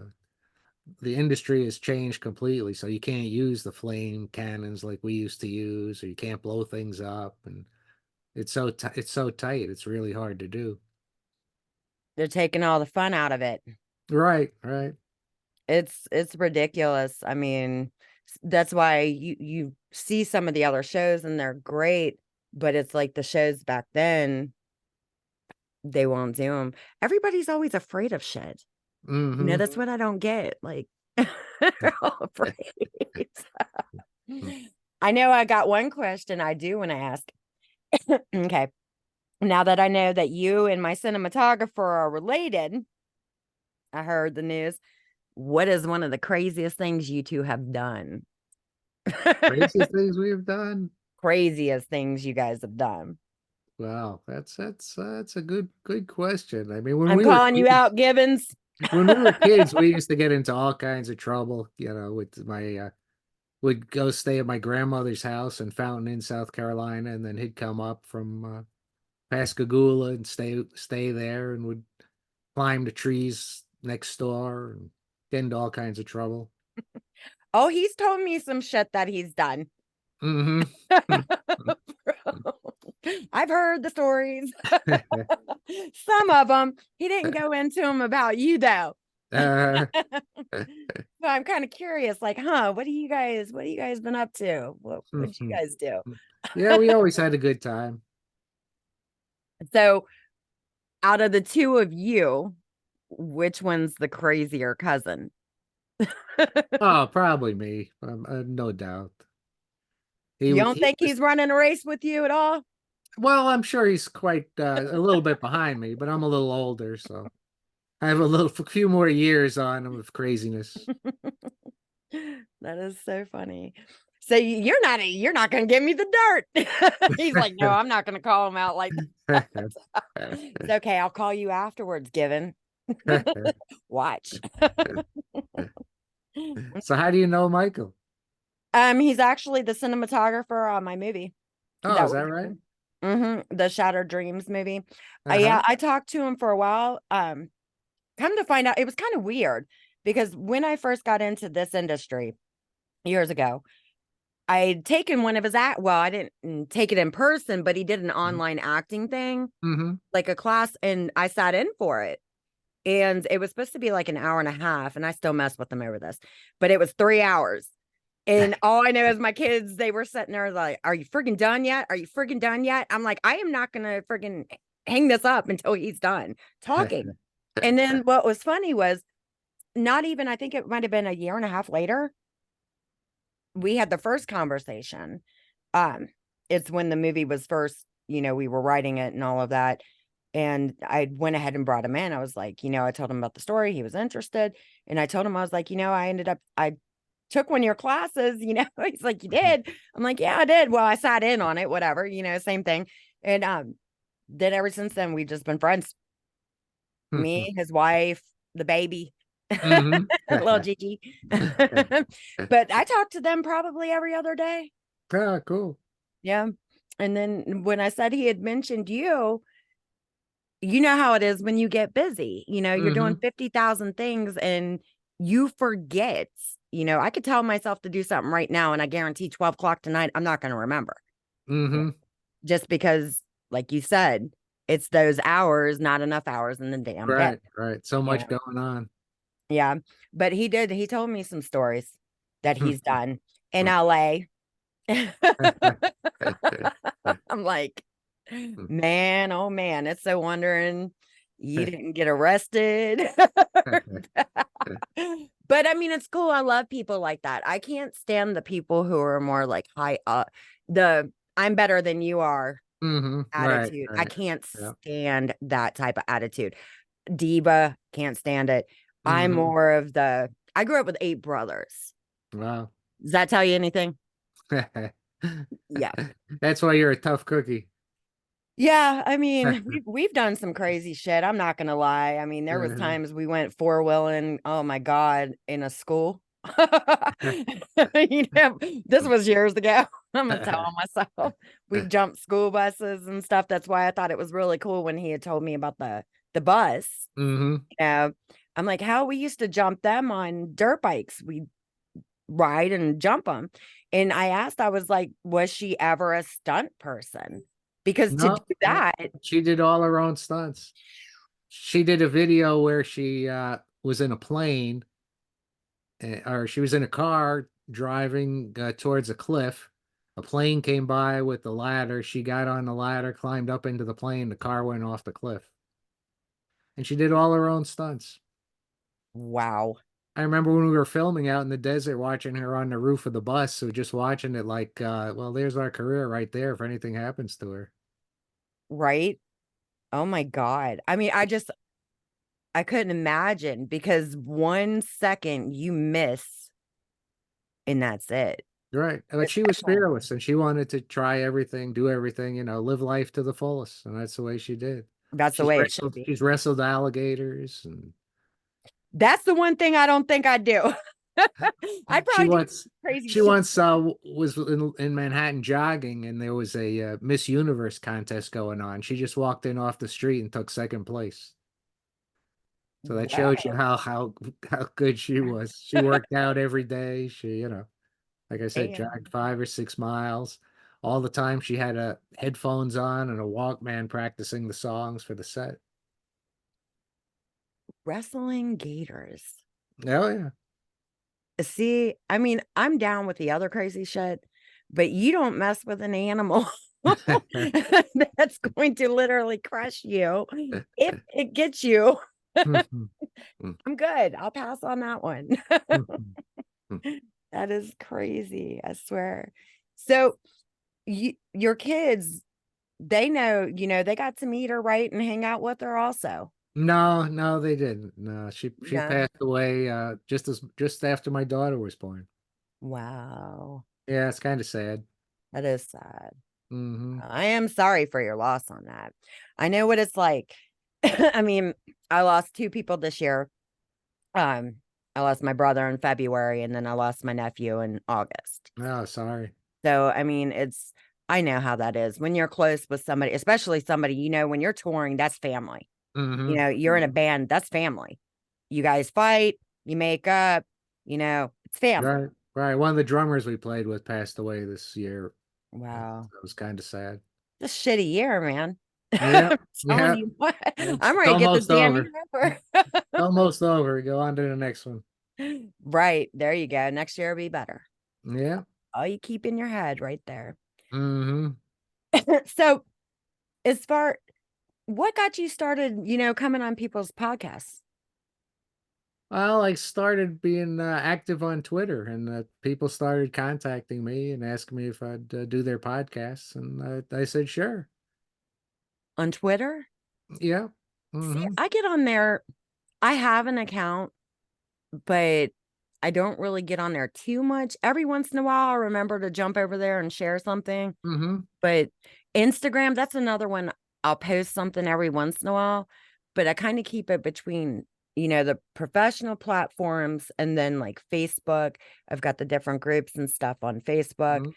The industry has changed completely, so you can't use the flame cannons like we used to use, or you can't blow things up, and it's so tight. It's really hard to do. they're taking all the fun out of it. Right, right. It's ridiculous. I mean, that's why you see some of the other shows and they're great, but it's like the shows back then, they won't do them. Everybody's always afraid of shit. Hmm. That's what I don't get. Like, they're all afraid. I know I got one question I do want to ask. Okay. Now that I know that you and my cinematographer are related, I heard the news. What is one of the craziest things you two have done? Craziest things we have done. Craziest things you guys have done. Wow, that's a good question. I mean, when I'm we were calling you kids, out, Gibbons. we used to get into all kinds of trouble. With my would go stay at my grandmother's house in Fountain Inn, South Carolina, and then he'd come up from Pascagoula and stay there, and would climb the trees next door and get into all kinds of trouble. Oh, he's told me some shit that he's done. Hmm. I've heard the stories. Some of them. He didn't go into them about you though. uh, So I'm kind of curious, like, what do you guys been up to? What'd you guys do? yeah, we always had a good time. So out of the two of you, which one's the crazier cousin? Oh, probably me. No doubt. You don't He think was, he's running a race with you at all? well, I'm sure he's quite a little bit behind me, but I'm a little older, so I have a few more years on him of craziness. That is so funny. So you're not going to give me the dirt. He's like, no, I'm not going to call him out like that. It's okay. I'll call you afterwards, Given. Watch. So how do you know Michael? He's actually the cinematographer on my movie Oh, that is we're that right? doing. The Shattered Dreams movie. Yeah, Uh-huh. I talked to him for a while. Come to find out, it was kind of weird because when I first got into this industry years ago, I'd taken one of his well, I didn't take it in person, but he did an online acting thing, Mm-hmm. like a class, and I sat in for it. And it was supposed to be like an hour and a half, and I still mess with them over this, but it was 3 hours. And all I know is my kids, they were sitting there like, are you friggin' done yet? Are you friggin' done yet? I'm like, I am not gonna friggin' hang this up until he's done talking. And then what was funny was not even, I think it might have been a year and a half later, we had the first conversation. Um, it's when the movie was first, we were writing it and all of that. And I went ahead and brought him in. I was like, I told him about the story. He was interested. And I told him, I was like, I took one of your classes, he's like, you did? I'm like, yeah, I did. Well, I sat in on it, whatever, same thing. And then ever since then, we've just been friends. Me, his wife, the baby, Mm-hmm. little Gigi. But I talk to them probably every other day. Ah, cool. Yeah. And then when I said he had mentioned you, you know how it is when you get busy, you're Mm-hmm. doing 50,000 things and you forget, I could tell myself to do something right now and I guarantee 12 o'clock tonight, I'm not going to remember. Yeah. Mm-hmm. Just because, like you said, it's those hours, not enough hours in the damn day. Right, right. So Yeah. much going on. Yeah. But he told me some stories that he's done in LA. I'm like, man, oh man, it's so wondering you didn't get arrested. But I mean, it's cool. I love people like that. I can't stand the people who are more like high up, the I'm better than you are Mm-hmm. Right, attitude. I right. can't Yeah. stand that type of attitude. Diva, can't stand it. I'm Mm-hmm. more of I grew up with 8 brothers. Wow. Does that tell you anything? Yeah. That's why you're a tough cookie. Yeah, I mean, we've done some crazy shit. I'm not gonna lie. I mean, there was Uh-huh. times we went four-wheeling, oh my God, in a school. This was years ago. I'm gonna tell myself. We've jumped school buses and stuff. That's why I thought it was really cool when he had told me about the bus. Mm-hmm. I'm like, how we used to jump them on dirt bikes. We ride and jump them. And I asked, I was like, was she ever a stunt person? Because to do No, no. that, She did all her own stunts. She did a video where she was in a plane, or she was in a car driving towards a cliff. A plane came by with the ladder. She got on the ladder, climbed up into the plane. The car went off the cliff. And she did all her own stunts. wow. I remember when we were filming out in the desert, watching her on the roof of the bus. So just watching it like, well, there's our career right there if anything happens to her. Right? Oh my God. I mean, I couldn't imagine because 1 second you miss and that's it. Right. But she was Especially, fearless and she wanted to try everything, do everything, live life to the fullest. And that's the way she did. that's the way it should be. She's wrestled alligators and That's the one thing I don't think I'd do. I'd she probably do once crazy she shit. once was in Manhattan jogging and there was a Miss Universe contest going on. She just walked in off the street and took second place. So that shows you Whoa, how good she was. She worked out every day. She, like I said, damn. jogged 5 or 6 miles. All the time she had headphones on and a Walkman practicing the songs for the set. Wrestling gators. Oh yeah. See, I mean, I'm down with the other crazy shit, but you don't mess with an animal that's going to literally crush you if it gets you. Mhm. Mm. I'm good. I'll pass on that one. Mhm. Mm. That is crazy. I swear. So your kids, they know, they got to meet her, right, and hang out with her also. No, no, they didn't. No, she No. passed away just after my daughter was born. Wow. Yeah, it's kind of sad. That is sad. Hmm. I am sorry for your loss on that. I know what it's like. I mean, I lost two people this year. Um, I lost my brother in February, and then I lost my nephew in August. Oh, sorry. So, I mean, I know how that is when you're close with somebody, especially somebody, when you're touring, that's family. Hmm. You're in a band, that's family. You guys fight, you make up, it's family. Right, right. One of the drummers we played with passed away this year. Wow. That was kind of sad. It's a shitty year, man. Yeah, I'm telling yeah. you what, I'm It's ready to get this almost damn year over. over. Almost over. Go on to the next one. Right. There you go. Next year will be better. Yeah. All you keep in your head right there. Hmm. So, as far what got you started, coming on people's podcasts? Well, I started being active on Twitter, and people started contacting me and asking me if I'd do their podcasts, and I said sure. On Twitter? Yeah. See, Hmm. I get on there. I have an account, but I don't really get on there too much. Every once in a while, I remember to jump over there and share something. Hmm. But Instagram, that's another one. I'll post something every once in a while, but I kind of keep it between, the professional platforms and then like Facebook. I've got the different groups and stuff on Facebook, Hmm.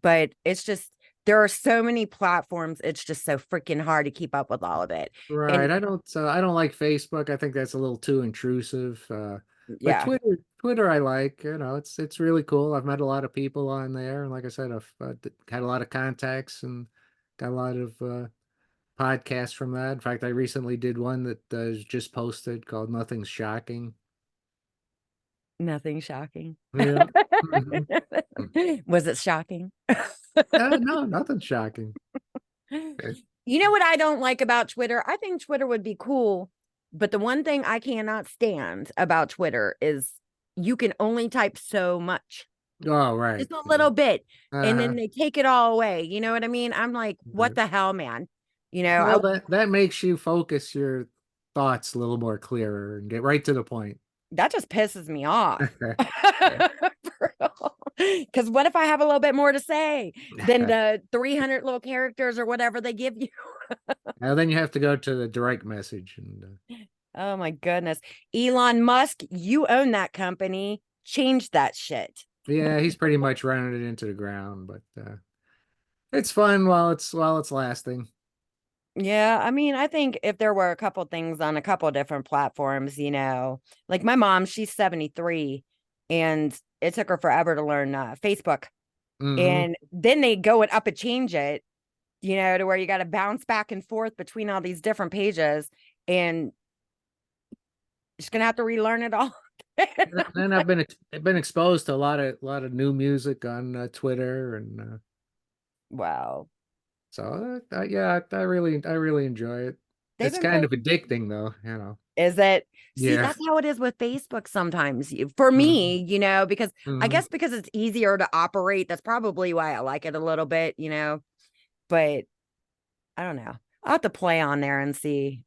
but it's just, there are so many platforms. It's just so freaking hard to keep up with all of it. Right. And I don't like Facebook. I think that's a little too intrusive. But yeah, Twitter, I like. It's really cool. I've met a lot of people on there, and like I said, I've had a lot of contacts and got a lot of podcasts from that. In fact, I recently did one that is just posted called "Nothing's Shocking." nothing shocking. Yeah. Hmm. Was it shocking? No, nothing shocking. You know what I don't like about Twitter? I think Twitter would be cool, but the one thing I cannot stand about Twitter is you can only type so much, Oh, right. just a Yeah. little bit, and Uh-huh. then they take it all away. You know what I mean? I'm like, what Right. the hell, man? I Well, that makes you focus your thoughts a little more clearer and get right to the point. that just pisses me off. Because what if I have a little bit more to say than the 300 little characters or whatever they give you? Now then you have to go to the direct message and Oh my goodness. Elon Musk, you own that company. Change that shit. yeah, he's pretty much running it into the ground, but it's fun while it's lasting. Yeah, I mean, I think if there were a couple things on a couple different platforms, like my mom, she's 73 and it took her forever to learn Facebook. Hmm. And then they go and up and change it, to where you got to bounce back and forth between all these different pages and she's going to have to relearn it all. And I've been exposed to a lot of new music on Twitter, and Wow. so yeah, I really enjoy it. They've It's been kind posting. of addicting though. Is it? See, Yeah. that's how it is with Facebook sometimes. For Hmm. me, because I Hmm. guess because it's easier to operate, that's probably why I like it a little bit, but I don't know. I'll have to play on there and see.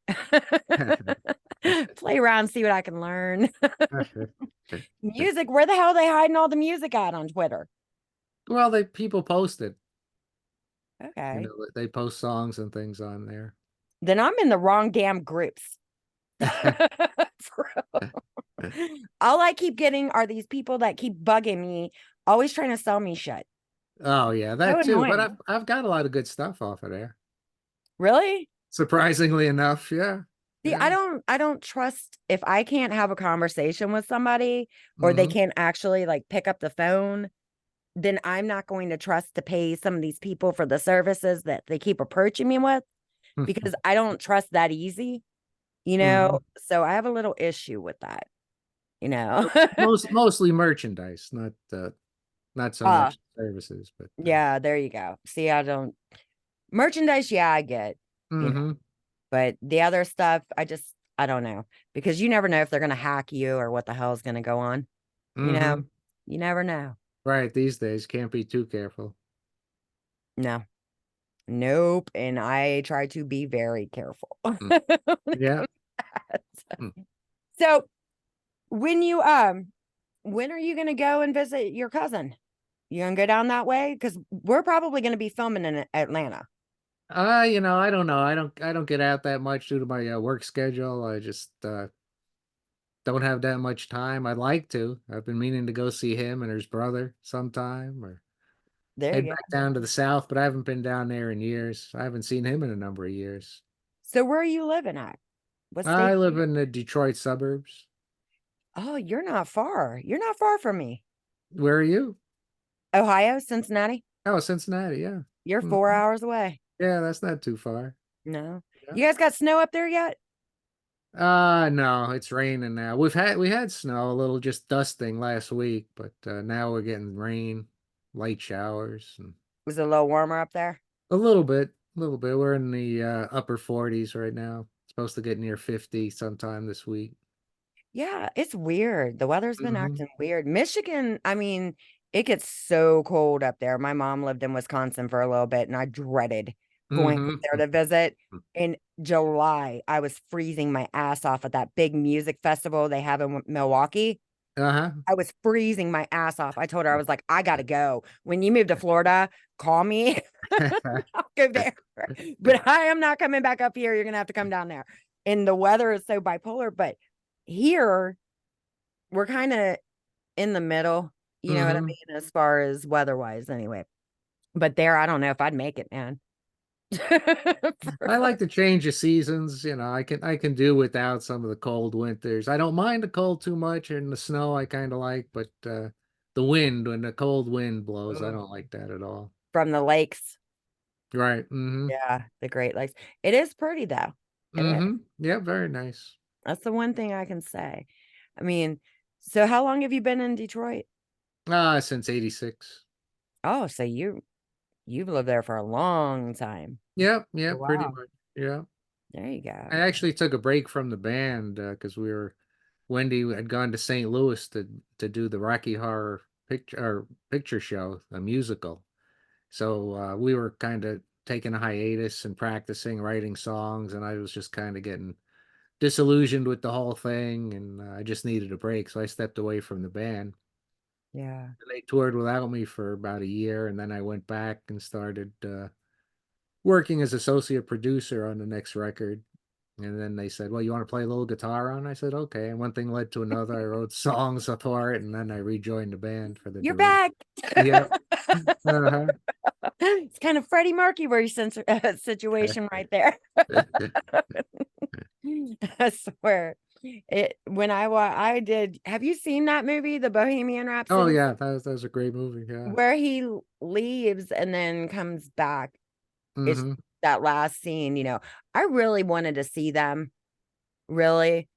Play around, see what I can learn. Music, where the hell are they hiding all the music at on Twitter? Well, they people post it. Okay. They post songs and things on there. Then I'm in the wrong damn groups. For all I keep getting are these people that keep bugging me, always trying to sell me shit. Oh yeah, So that too. But annoying. I've got a lot of good stuff off of there. Really? Surprisingly enough, yeah, See, I yeah. don't trust if I can't have a conversation with somebody or they Hmm. can't actually like pick up the phone, then I'm not going to trust to pay some of these people for the services that they keep approaching me with because I don't trust that easy, Hmm. So I have a little issue with that, you know. Mostly merchandise, not so uh much services, but yeah, there you go. See, I don't merchandise, yeah, I get, you know, hmm. but the other stuff, I just I don't know, because you never know if they're going to hack you or what the hell is going to go on. You know, Mm-hmm. you never know. Right. These days, can't be too careful. No, nope. And I try to be very careful. Mm. Yeah. Mm. So when are you going to go and visit your cousin? You gonna go down that way? Because we're probably going to be filming in Atlanta. I don't know. I don't get out that much due to my work schedule. I just don't have that much time. I'd like to. I've been meaning to go see him and his brother sometime or There head you back go. down to the south, but I haven't been down there in years. I haven't seen him in a number of years. So where are you living at? What I state? live in the Detroit suburbs. Oh, you're not far. You're not far from me. Where are you? Ohio, Cincinnati. Oh, Cincinnati, yeah. You're Mhm. 4 hours away. Yeah, that's not too far. No. Yeah. You guys got snow up there yet? No, it's raining now. We had snow, a little just dusting last week, but now we're getting rain, light showers, and Was it a little warmer up there? a little bit, a little bit. We're in the upper 40s right now. Supposed to get near 50 sometime this week. Yeah, it's weird. The weather's been Hmm. acting weird. Michigan, I mean, it gets so cold up there. My mom lived in Wisconsin for a little bit, and I dreaded going up Hmm. there to visit. In July, I was freezing my ass off at that big music festival they have in Milwaukee. Uh-huh. I was freezing my ass off. I told her, I was like, I gotta go. When you move to Florida, call me. I'll go there. But I am not coming back up here. You're gonna have to come down there. And the weather is so bipolar, but here we're kind of in the middle, you know what I Hmm. mean, as far as weather-wise anyway. But there, I don't know if I'd make it, man. I like the change of seasons. I can do without some of the cold winters. I don't mind the cold too much, and the snow I kind of like, but the wind, when the cold wind blows, I don't like that at all. From the lakes. Right. Mm-hmm. Yeah, the Great Lakes. It is pretty though. It is. Mm-hmm. Yeah, very nice. That's the one thing I can say. I mean, so how long have you been in Detroit? Since 86. Oh, so you've lived there for a long time. Yep, yeah, Oh, pretty wow. much. Yeah. There you I go. actually took a break from the band because Wendy had gone to St. Louis to do the Rocky Horror picture show, a musical. So we were kind of taking a hiatus and practicing writing songs, and I was just kind of getting disillusioned with the whole thing, and I just needed a break. So I stepped away from the band. Yeah. And they toured without me for about a year, and then I went back and started working as associate producer on the next record. And then they said, "Well, you want to play a little guitar on?" I said, "Okay." And one thing led to another. I wrote songs for it, and then I rejoined the band for the You're duration. back. Yep. Uh-huh. It's kind of Freddie Mercury situation right there. I swear. It when I did, have you seen that movie, The Bohemian Oh Rhapsody? yeah, that was a great movie. Yeah. Where he leaves and then comes back. It's Mm-hmm. that last scene, I really wanted to see them, really.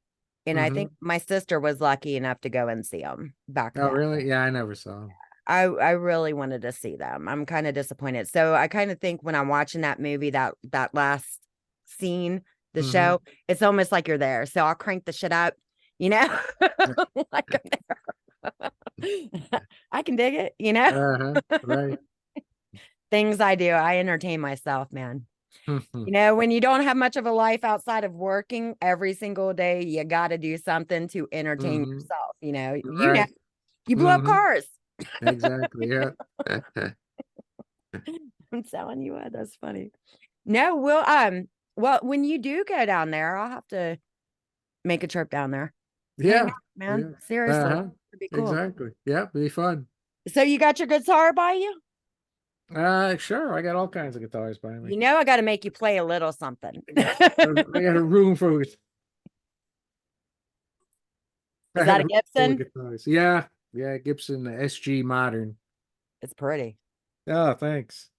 And I Mm-hmm. think my sister was lucky enough to go and see them back Oh then. really? Yeah, I never saw him. I really wanted to see them. I'm kind of disappointed. So I kind of think when I'm watching that movie, that last scene, the Mm-hmm. show, it's almost like you're there. So I'll crank the shit up, you know, like I'm there. I can dig it. Uh-huh. Right. Things I do, I entertain myself, man. When you don't have much of a life outside of working every single day, you got to do something to entertain Mm-hmm. yourself. Right. You blow up Mm-hmm. cars. Exactly. Yeah. I'm telling you what, that's funny. No, well, when you do go down there, I'll have to make a trip down there. Hang Yeah. out, man. Yeah. Seriously. Uh-huh. It'd be cool. Exactly. Yeah, be fun. So you got your guitar by you? Sure. I got all kinds of guitars by me. I got to make you play a little something. I got a room full of, I Is got that a a room full of Gibson? guitars. Yeah. Yeah, Gibson SG Modern. It's pretty. Oh, thanks.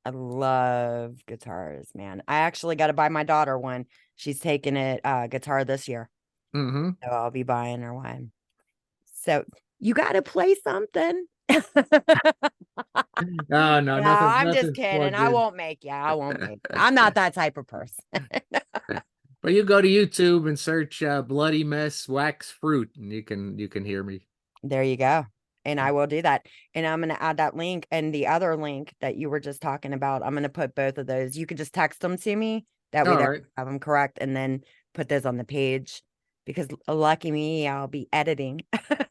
I love guitars, man. I actually got to buy my daughter one. She's taking it guitar this year. Mm-hmm. So I'll be buying her one. So you got to play something. Oh no, No, nothing, I'm just nothing's kidding. plugged I in. won't make you. I won't make you. I'm not that type of person. But you go to YouTube and search "Bloody Mess Wax Fruit," and you can hear me. There you go. And I will do that. And I'm going to add that link and the other link that you were just talking about. I'm going to put both of those. You could just text them to me. That way All that right. I have them correct and then put those on the page because lucky me, I'll be editing.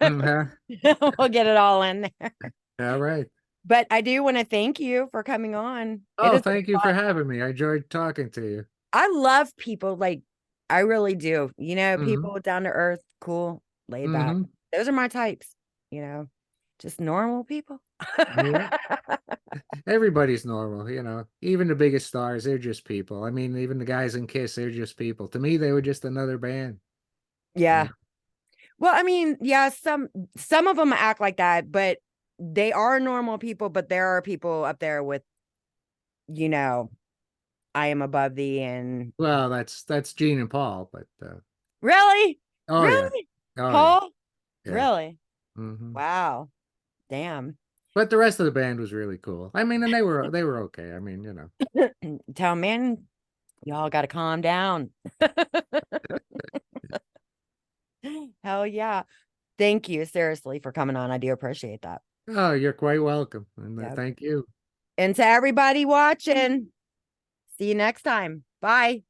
Uh-huh. We'll get it all in there. All right. But I do want to thank you for coming on. It Oh, is thank you for fun. having me. I enjoyed talking to you. I love people like I really do. Hmm. People down to earth, cool, laid back. Hmm. Those are my types, just normal people. Yeah. Everybody's normal, Even the biggest stars, they're just people. I mean, even the guys in Kiss, they're just people. To me, they were just another band. Yeah. Yeah. Well, I mean, yeah, some of them act like that, but they are normal people, but there are people up there with, you know, I am above thee and Well, that's Gene and Paul, but really? oh yeah. Really? Oh yeah. Paul? Yeah. Really? Hmm. Wow. Damn. But the rest of the band was really cool. I mean, and they were okay. I mean. Tell man, y'all got to calm down. Hell yeah. Thank you seriously for coming on. I do appreciate that. Oh, you're quite welcome. And Yep. thank you. And to everybody watching, see you next time. Bye.